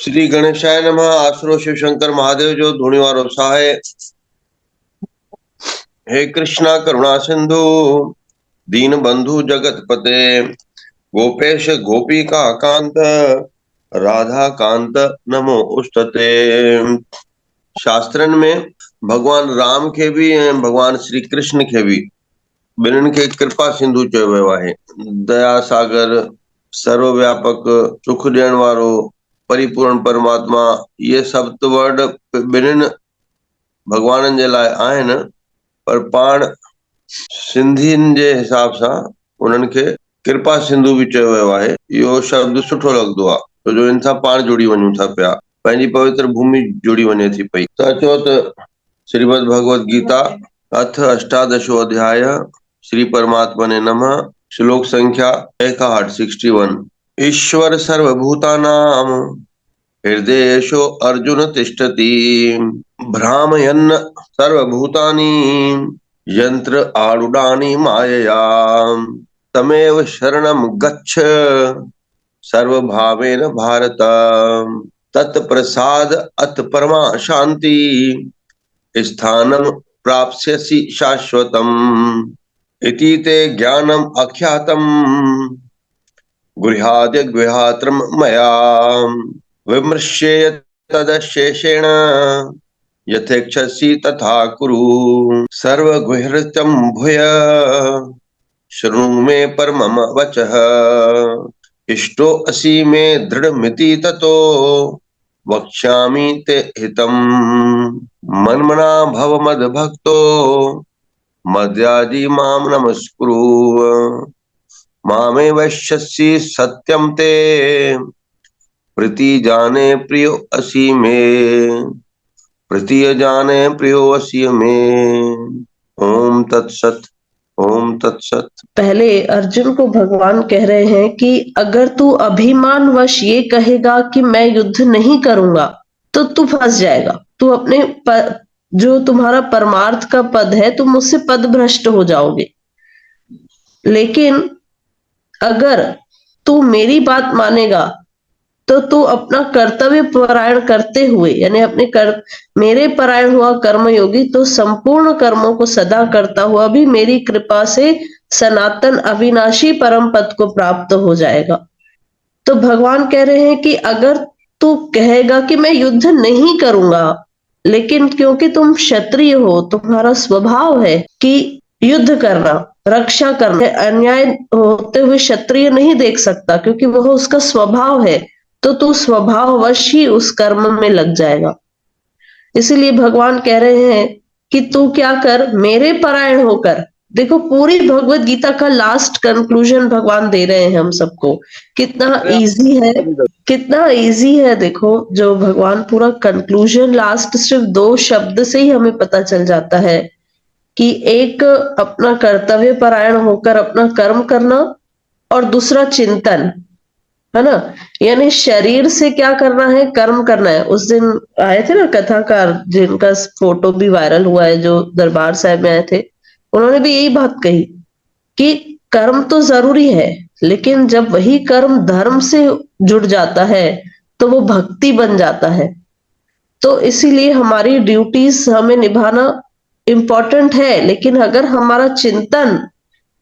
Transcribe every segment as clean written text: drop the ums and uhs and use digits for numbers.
श्री गणेशाय नमः। आसुरो शिव शंकर महादेव जो धूणी वारो सहाय। हे कृष्णा करुणा सिंधु दीन बंधु जगत पते गोपेश गोपी का कांत राधा कांत नमो उस्तते। शास्त्रन में भगवान राम के भी भगवान श्री कृष्ण के भी बिन्हनि खे कृपा सिंधु चयो वियो आहे। दया सागर, सर्वव्यापक, सुख ॾियण वारो, परिपूर्ण परमात्मा, ये शब्द वर्ड बिन्हनि भगवाननि जे लाइ आहिनि, पर पाण सिंधियुनि जे हिसाब सां उन्हनि खे कृपा सिंधु बि चयो वियो आहे। इहो शब्द सुठो लॻंदो आहे छो जो इन सां पाण जुड़ी वञूं था पिया, पंहिंजी पवित्र भूमि जुड़ी वञे थी पई। त चओ त श्रीमद् भगवद गीता अथ अष्टादशो अध्याय श्री परमात्मने नमः। श्लोक संख्या 61। ईश्वर सर्वभूतानां हृदयेषु अर्जुन तिष्ठति भ्रामयन् सर्वभूतानि यंत्र आरूढ़ानि मायया तमेव शरणं गच्छ सर्वभावेन भारत तत्प्रसाद अत परमा शांति स्थानं प्राप्स्यसि शाश्वतम् इति ते ज्ञानम् अख्यातम् गृहाद्य गृहात्रं मया विमृश्य तदशेषेण यथेच्छसि तथा कुरु सर्वगुह्यृतं भूय शृणु मे परमम वचः इष्टो असि मे दृढ़मिति ततो वक्ष्यामि ते हितम् मन्मना भव मद्भक्तो मद्याजी मां नमस्कुरु मामे वश्यसि सत्यं ते प्रीति जाने प्रियो असि मे प्रीतिय जाने प्रियो असि मे। ओम तत्सत। ओम तत्सत। पहले अर्जुन को भगवान कह रहे हैं कि अगर तू अभिमान वश ये कहेगा कि मैं युद्ध नहीं करूंगा तो तू फंस जाएगा। तू अपने जो तुम्हारा परमार्थ का पद है तुम उससे पद भ्रष्ट हो जाओगे। लेकिन अगर तू मेरी बात मानेगा तो तू अपना कर्तव्य परायण करते हुए यानी मेरे परायण हुआ कर्मयोगी तो संपूर्ण कर्मों को सदा करता हुआ भी मेरी कृपा से सनातन अविनाशी परम पद को प्राप्त हो जाएगा। तो भगवान कह रहे हैं कि अगर तू कहेगा कि मैं युद्ध नहीं करूंगा, लेकिन क्योंकि तुम क्षत्रिय हो, तुम्हारा स्वभाव है कि युद्ध करना, रक्षा करना, अन्याय होते हुए क्षत्रिय नहीं देख सकता क्योंकि वह उसका स्वभाव है, तो तू स्वभाववश ही उस कर्म में लग जाएगा। इसीलिए भगवान कह रहे हैं कि तू क्या कर, मेरे परायण होकर। देखो पूरी भगवत गीता का लास्ट कंक्लूजन भगवान दे रहे हैं हम सबको। कितना इजी है, कितना इजी है। देखो जो भगवान पूरा कंक्लूजन लास्ट सिर्फ 2 शब्द से ही हमें पता चल जाता है कि एक अपना कर्तव्य परायण होकर अपना कर्म करना और दूसरा चिंतन, है ना। यानी शरीर से क्या करना है, कर्म करना है। उस दिन आए थे ना कथाकार जिनका फोटो भी वायरल हुआ है, जो दरबार साहब में आए थे, उन्होंने भी यही बात कही कि कर्म तो जरूरी है, लेकिन जब वही कर्म धर्म से जुड़ जाता है तो वो भक्ति बन जाता है। तो इसीलिए हमारी ड्यूटीज हमें निभाना इम्पोर्टेंट है, लेकिन अगर हमारा चिंतन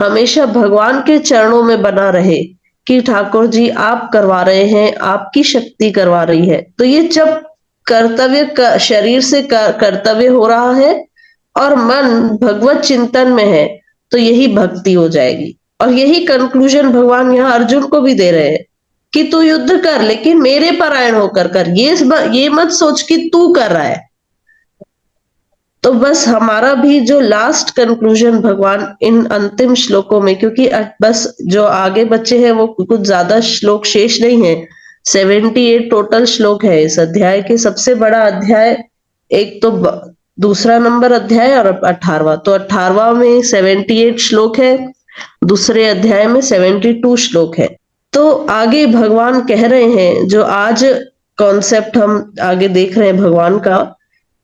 हमेशा भगवान के चरणों में बना रहे कि ठाकुर जी आप करवा रहे हैं, आपकी शक्ति करवा रही है, तो ये जब कर्तव्य शरीर से कर्तव्य हो रहा है और मन भगवत चिंतन में है तो यही भक्ति हो जाएगी। और यही कंक्लूजन भगवान यहाँ अर्जुन को भी दे रहे हैं कि तू युद्ध कर, लेकिन मेरे परायण होकर कर। ये मत सोच कि तू कर रहा है। तो बस हमारा भी जो लास्ट कंक्लूजन भगवान इन अंतिम श्लोकों में, क्योंकि बस जो आगे बच्चे हैं वो कुछ ज्यादा श्लोक शेष नहीं है, 78 टोटल श्लोक है इस अध्याय के। सबसे बड़ा अध्याय एक तो दूसरा नंबर अध्याय और 18वां, तो 18वां में 78 श्लोक है, दूसरे अध्याय में 72 श्लोक है। तो आगे भगवान कह रहे हैं, जो आज कॉन्सेप्ट हम आगे देख रहे हैं भगवान का,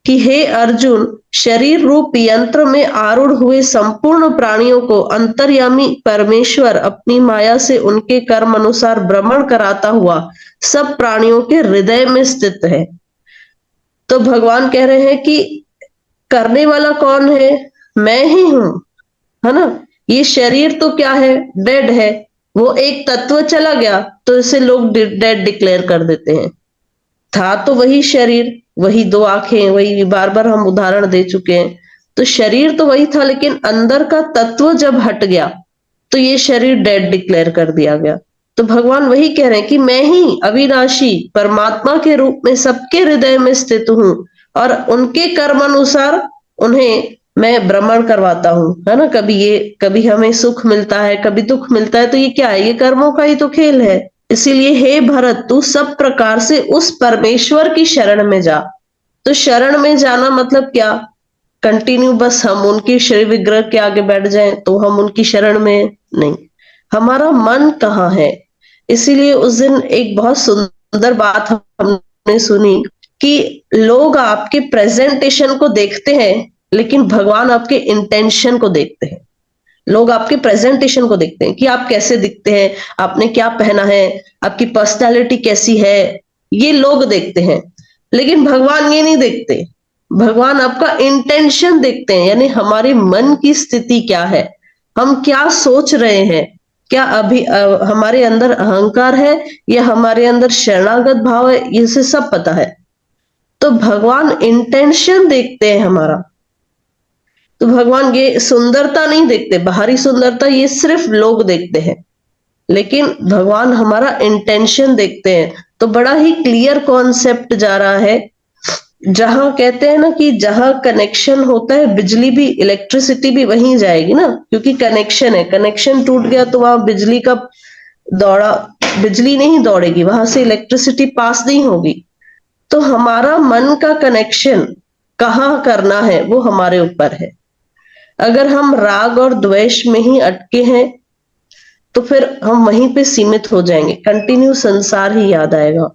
कि हे अर्जुन, शरीर रूप यंत्र में आरूढ़ हुए संपूर्ण प्राणियों को अंतर्यामी परमेश्वर अपनी माया से उनके कर्म अनुसार भ्रमण कराता हुआ सब प्राणियों के हृदय में स्थित है। तो भगवान कह रहे हैं कि करने वाला कौन है? मैं ही हूं, है ना। ये शरीर तो क्या है? डेड है। वो एक तत्व चला गया तो इसे लोग डेड डिक्लेयर कर देते हैं। था तो वही शरीर, वही दो आंखें, वही बार बार हम उदाहरण दे चुके हैं। तो शरीर तो वही था, लेकिन अंदर का तत्व जब हट गया तो ये शरीर डेड डिक्लेयर कर दिया गया। तो भगवान वही कह रहे हैं कि मैं ही अविनाशी परमात्मा के रूप में सबके हृदय में स्थित हूं और उनके कर्म अनुसार उन्हें मैं भ्रमण करवाता हूं, है ना। कभी हमें सुख मिलता है, कभी दुख मिलता है, तो ये क्या है? ये कर्मों का ही तो खेल है। इसीलिए हे भरत, तू सब प्रकार से उस परमेश्वर की शरण में जा। तो शरण में जाना मतलब क्या? कंटिन्यू बस हम उनके श्री विग्रह के आगे बैठ जाएं तो हम उनकी शरण में? नहीं। हमारा मन कहाँ है? इसीलिए उस दिन एक बहुत सुंदर बात हमने सुनी कि लोग आपके प्रेजेंटेशन को देखते हैं, लेकिन भगवान आपके इंटेंशन को देखते हैं। लोग आपके प्रेजेंटेशन को देखते हैं कि आप कैसे दिखते हैं, आपने क्या पहना है, आपकी पर्सनालिटी कैसी है, ये लोग देखते हैं। लेकिन भगवान ये नहीं देखते। भगवान आपका इंटेंशन देखते हैं, यानी हमारे मन की स्थिति क्या है, हम क्या सोच रहे हैं, क्या अभी हमारे अंदर अहंकार है या हमारे अंदर शरणागत भाव है, इसे सब पता है। तो भगवान इंटेंशन देखते हैं हमारा। तो भगवान ये सुंदरता नहीं देखते, बाहरी सुंदरता ये सिर्फ लोग देखते हैं, लेकिन भगवान हमारा इंटेंशन देखते हैं। तो बड़ा ही क्लियर कॉन्सेप्ट जा रहा है। जहां कहते हैं ना कि जहां कनेक्शन होता है, बिजली भी, इलेक्ट्रिसिटी भी वहीं जाएगी ना, क्योंकि कनेक्शन है। कनेक्शन टूट गया तो वहां बिजली का दौड़ा, बिजली नहीं दौड़ेगी, वहां से इलेक्ट्रिसिटी पास नहीं होगी। तो हमारा मन का कनेक्शन कहाँ करना है वो हमारे ऊपर है। अगर हम राग और द्वेष में ही अटके हैं तो फिर हम वहीं पे सीमित हो जाएंगे, कंटिन्यू संसार ही याद आएगा।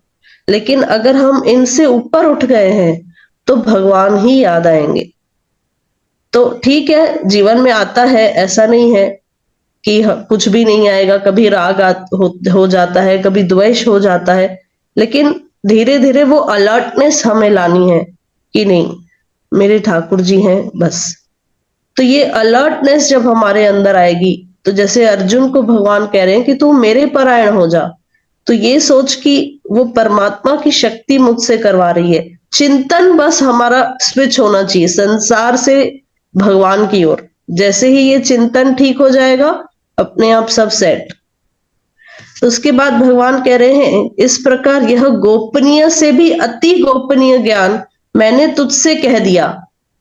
लेकिन अगर हम इनसे ऊपर उठ गए हैं तो भगवान ही याद आएंगे। तो ठीक है, जीवन में आता है, ऐसा नहीं है कि कुछ भी नहीं आएगा। कभी राग हो जाता है, कभी द्वेष हो जाता है, लेकिन धीरे धीरे वो अलर्टनेस हमें लानी है कि नहीं, मेरे ठाकुर जी हैं बस। तो ये अलर्टनेस जब हमारे अंदर आएगी, तो जैसे अर्जुन को भगवान कह रहे हैं कि तू मेरे परायण हो जा, तो ये सोच कि वो परमात्मा की शक्ति मुझसे करवा रही है। चिंतन बस हमारा स्विच होना चाहिए संसार से भगवान की ओर। जैसे ही ये चिंतन ठीक हो जाएगा, अपने आप सब सेट। तो उसके बाद भगवान कह रहे हैं, इस प्रकार यह गोपनीय से भी अति गोपनीय ज्ञान मैंने तुझसे कह दिया।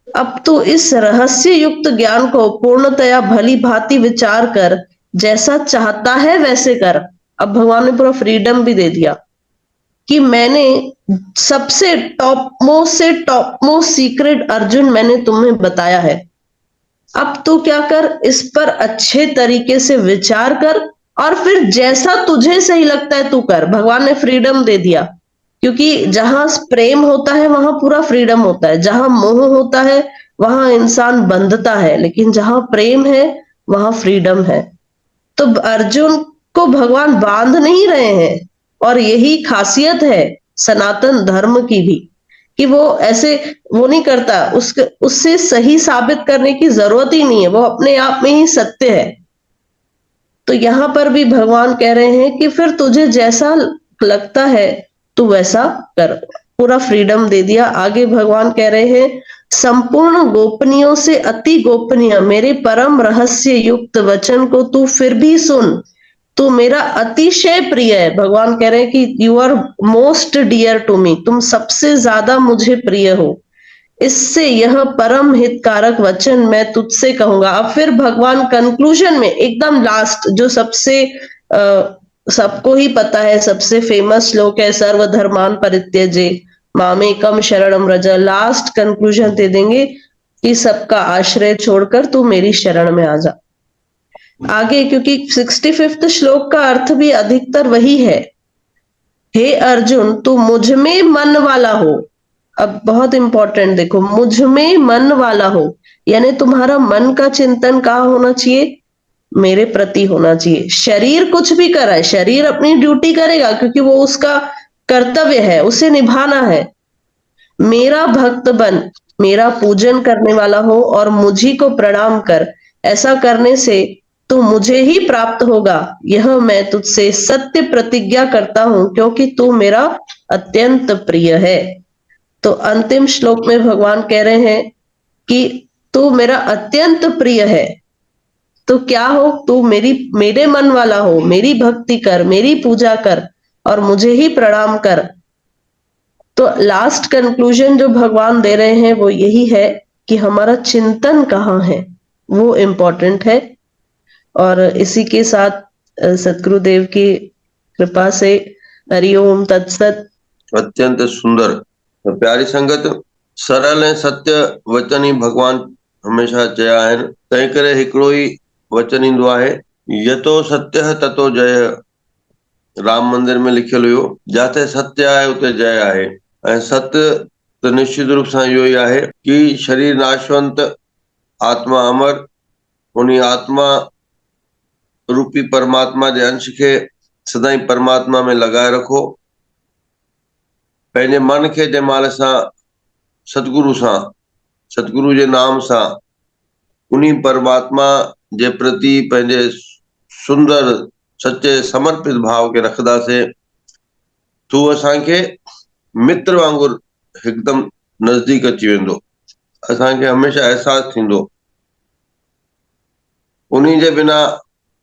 अब तो इस रहस्य युक्त ज्ञान को पूर्णतया भली भांति विचार कर जैसा चाहता है वैसे कर। अब भगवान ने पूरा फ्रीडम भी दे दिया कि मैंने सबसे टॉप मोस्ट सीक्रेट अर्जुन मैंने तुम्हें बताया है। अब तू क्या कर, इस पर अच्छे तरीके से विचार कर और फिर जैसा तुझे सही लगता है तू कर। भगवान ने फ्रीडम दे दिया, क्योंकि जहां प्रेम होता है वहां पूरा फ्रीडम होता है, जहां मोह होता है वहां इंसान बंधता है, लेकिन जहां प्रेम है वहां फ्रीडम है। तो अर्जुन को भगवान बांध नहीं रहे हैं, और यही खासियत है सनातन धर्म की भी, कि वो ऐसे वो नहीं करता, उससे सही साबित करने की जरूरत ही नहीं है, वो अपने आप में ही सत्य है। तो यहां पर भी भगवान कह रहे हैं कि फिर तुझे जैसा लगता है तू वैसा कर, पूरा फ्रीडम दे दिया। आगे भगवान कह रहे हैं, संपूर्ण गोपनीयों से अति गोपनीय मेरे परम रहस्य युक्त वचन को तू फिर भी सुन, तू मेरा अतिशय प्रिय है। भगवान कह रहे हैं कि you are most dear to me, तुम सबसे ज्यादा मुझे प्रिय हो। इससे यह परम हितकारक वचन मैं तुझसे कहूंगा। अब फिर भगवान कंक्लूजन में एकदम लास्ट, जो सबसे सबको ही पता है, सबसे फेमस श्लोक है, सर्वधर्मान परित्यजे मामेकम शरणम व्रज। लास्ट कंक्लूजन दे देंगे कि सबका आश्रय छोड़कर तू मेरी शरण में आ जा। आगे, क्योंकि 65वें श्लोक का अर्थ भी अधिकतर वही है, हे अर्जुन तू मुझ में मन वाला हो। अब बहुत इंपॉर्टेंट देखो, मुझ में मन वाला हो, यानी तुम्हारा मन का चिंतन कहाँ होना चाहिए? मेरे प्रति होना चाहिए। शरीर कुछ भी कर रहा है, शरीर अपनी ड्यूटी करेगा क्योंकि वो उसका कर्तव्य है, उसे निभाना है। मेरा भक्त बन, मेरा पूजन करने वाला हो और मुझी को प्रणाम कर। ऐसा करने से तू मुझे ही प्राप्त होगा, यह मैं तुझसे सत्य प्रतिज्ञा करता हूं, क्योंकि तू मेरा अत्यंत प्रिय है। तो अंतिम श्लोक में भगवान कह रहे हैं कि तू मेरा अत्यंत प्रिय है। तो क्या हो? तू मेरे मन वाला हो, मेरी भक्ति कर, मेरी पूजा कर और मुझे ही प्रणाम कर। तो लास्ट कंक्लूजन जो भगवान दे रहे हैं वो यही है कि हमारा चिंतन कहाँ है, वो इम्पोर्टेंट है। और इसी के साथ सतगुरुदेव की कृपा से हरिओम तत्सत। अत्यंत सुंदर। तो प्यारी संगत, सरल ऐं सत्य वचन ही भगवान हमेशा चया आहिनि। तंहिं करे हिकिड़ो ई वचन ईंदो आहे, यतो सत्य ततो जय। राम मंदिर में लिखियल हुयो, जिथे सत्य आहे उते जय आहे। ऐं सत्य त निश्चित रूप सां इहो ई आहे कि शरीर नाशवंत, आत्मा अमर। उन आत्मा रूपी परमात्मा जे अंश खे सदाई परमात्मा में लगाए रखो। पंहिंजे मन खे जंहिं महिल सां सतगुरु जे नाम सां उन्ही परमात्मा जे प्रति पंहिंजे सुंदर सचे समर्पित भाव खे रखंदासीं, तू असांखे मित्र वांगुरु हिकदमि नज़दीक अची वेंदो। असांखे हमेशह अहसासु थींदो उन्ही जे बिना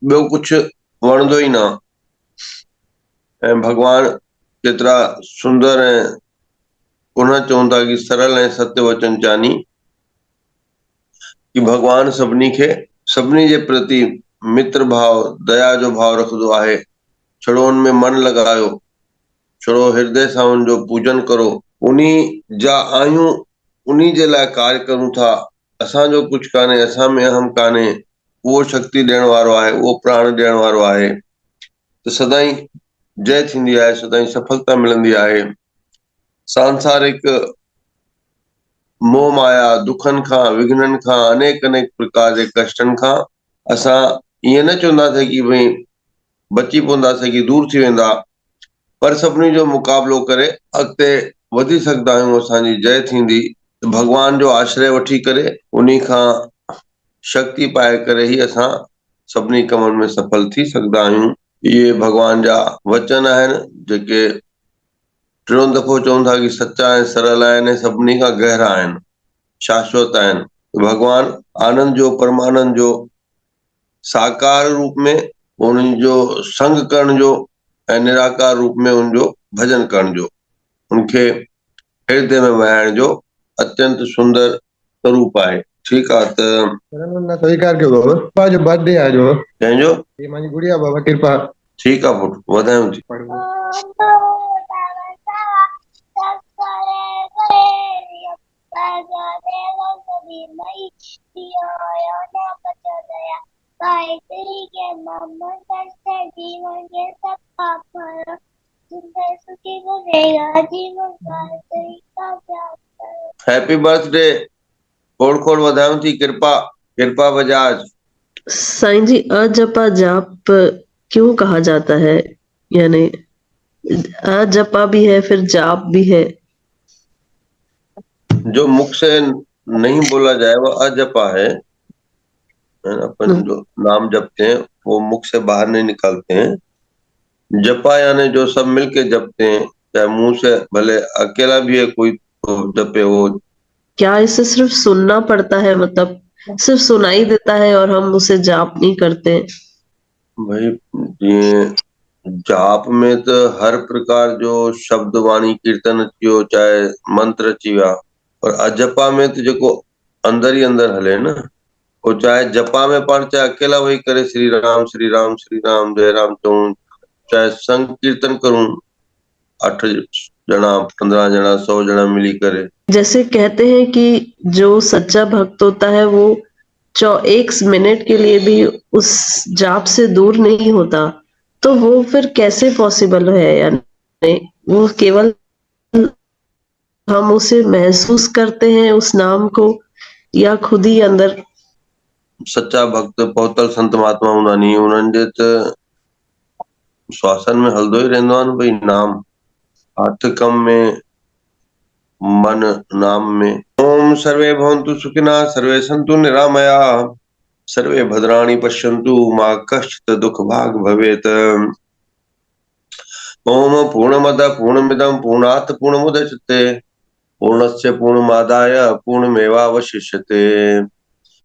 ॿियो कुझु वणंदो ई न। ऐं भगवान केतिरा सुंदर ऐं पुनः चवनि था कि सरल ऐं सत्य वचन चानी, कि भगवान सभिनी खे सभिनी जे प्रति मित्र भाव, दया जो भाव रखंदो आहे। छड़ो उन में मन लॻायो, छड़ो हृदय सां उनजो पूजन करो। उन्ही जा आहियूं, उन्ही जे लाइ कार्य करूं था। असांजो कुझु कान्हे, असां में अहम कान्हे। उहो शक्ति ॾियण वारो आहे, उहो प्राण ॾियण वारो आहे। त सदाई जय थींदी आहे, सदाई सफलता मिलंदी आहे। सांसारिक मोह माया दुखनि खां, विघ्ननि खां, अनेक अनेक प्रकार जे कष्टनि खां असां ईअं न चवंदासीं कि भई बची पवंदासीं कि दूर थी वेंदा, पर सभिनी जो मुक़ाबिलो करे अॻिते वधी सघंदा आहियूं। असांजी जय थींदी। भगवान जो आश्रय वठी करे उन्ही खां शक्ति पाए करे ही असां सभिनी कमनि में सफल थी सघंदा आहियूं। इहे भगवान जा वचन आहिनि जेके टियों दफ़ो चवनि था कि सचा ऐं सरल आहिनि ऐं सभिनी खां गहरा आहिनि, शाश्वत आहिनि। भगवान आनंद जो, परमानंद जो साकार रूप में उन्हनि जो संग करण जो ऐं निराकार रूप में उनजो भजन करण जो, उनखे हृदय में वहाइण जो अत्यंत सुंदर स्वरूप आहे। ठीकु आहे। त स्वीकार कयो बाबा, पापा जो बर्थडे आहे जो कंहिंजो? ये मुंहिंजी गुड़िया बाबा कृपा। ठीकु आहे पुटु, वधायूं थी। Happy birthday. खोड़ खोड़ वधायूं थी। कृपा बजाज। साईं जी, अजपा जाप क्यों कहा जाता है? यानी अजपा भी है, फिर जाप भी है। जो मुख से नहीं बोला जाए वो अजपा है ना? अपन जो नाम जपते हैं वो मुख से बाहर नहीं निकालते हैं। जपा यानी जो सब मिलके जपते हैं, चाहे मुंह से भले अकेला भी है कोई तो जपे वो। क्या इसे सिर्फ सुनना पड़ता है, मतलब सिर्फ सुनाई देता है और हम उसे जाप नहीं करते? भाई ये जाप में तो हर प्रकार जो शब्द वाणी कीर्तन अची वियो, चाहे मंत्र अची विया। और अजपा में तो जेको अंदर ही अंदर हले ना, वो चाहे जपा में पाण चाहे अकेला वही करे श्री राम श्री राम श्री राम जय राम चऊं, चाहे संग कीर्तन करूं 8 जना 15 जना 100 जना मिली करे। जैसे कहते हैं कि जो सच्चा भक्त होता है वो 1 मिनट के लिए भी उस जाप से दूर नहीं होता, तो वो फिर कैसे पॉसिबल है? यानी वो केवल हम उसे महसूस करते हैं उस नाम को, या खुद ही अंदर? सच्चा भक्त पहुतल संत महात्मा उन्हानी उन्हनि जे त श्वासन में हलंदो ई रहंदो आहे न भई नाम, हथ कम में मन नाम में। ओम सर्वे भवन्तु सुखिनः सर्वे सन्तु निरामया सर्वे भद्राणि पश्यन्तु मा कश्चित् दुःख भाग भवेत्। ओम पूर्णमदः पूर्णमिदं पूर्णात् पूर्णमुदच्यते पूर्णस्य पूर्णमादाय पूर्णमेवावशिष्यते।